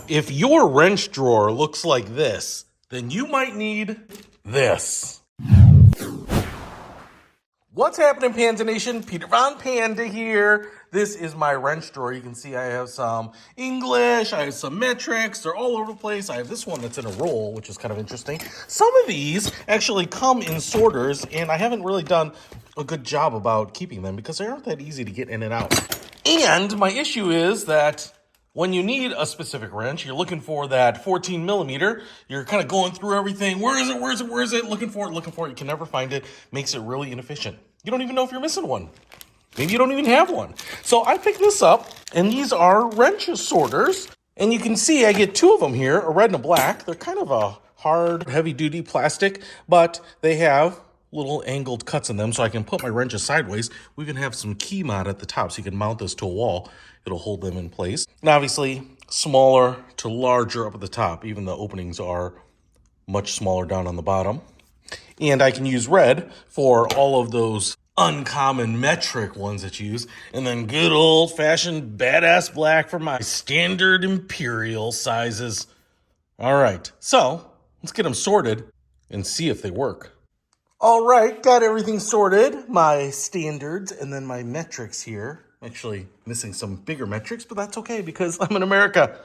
If your wrench drawer looks like this, then you might need this. What's happening, Panda Nation? Peter Von Panda here. This is my wrench drawer. You can see I have some English, I have some metrics, they're all over the place. I have this one that's in a roll, which is kind of interesting. Some of these actually come in sorters, and I haven't really done a good job about keeping them because they aren't that easy to get in and out. And my issue is that when you need a specific wrench, you're looking for that 14 millimeter, you're kind of going through everything. Where is it? Looking for it. You can never find it. Makes it really inefficient. You don't even know if you're missing one. Maybe you don't even have one. So I picked this up, and these are wrench sorters. And you can see I get two of them here, a red and a black. They're kind of a hard, heavy-duty plastic, but they have little angled cuts in them so I can put my wrenches sideways. We even have some key mod at the top so you can mount this to a wall. It'll hold them in place. And obviously, smaller to larger up at the top. Even the openings are much smaller down on the bottom. And I can use red for all of those uncommon metric ones that you use. And then good old-fashioned badass black for my standard imperial sizes. All right, so let's get them sorted and see if they work. All right, got everything sorted. My standards and then my metrics here. Actually missing some bigger metrics, but that's okay because I'm in America.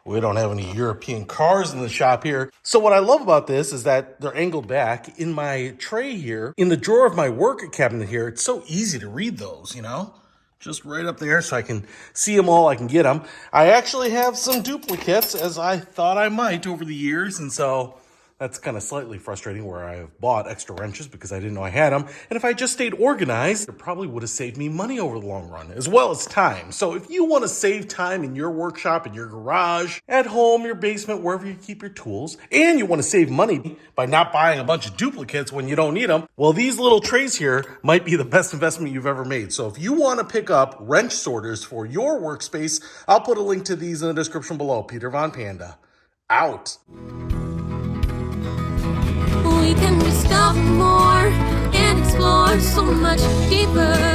We don't have any European cars in the shop here. So what I love about this is that they're angled back. In my tray here, in the drawer of my work cabinet here, it's so easy to read those, you know? Just right up there so I can see them all, I can get them. I actually have some duplicates as I thought I might over the years, and so that's kind of slightly frustrating where I have bought extra wrenches because I didn't know I had them. And if I just stayed organized, it probably would have saved me money over the long run, as well as time. So if you want to save time in your workshop, in your garage, at home, your basement, wherever you keep your tools, and you want to save money by not buying a bunch of duplicates when you don't need them, well, these little trays here might be the best investment you've ever made. So if you want to pick up wrench sorters for your workspace, I'll put a link to these in the description below. Peter Von Panda, out. We can discover more and explore so much deeper.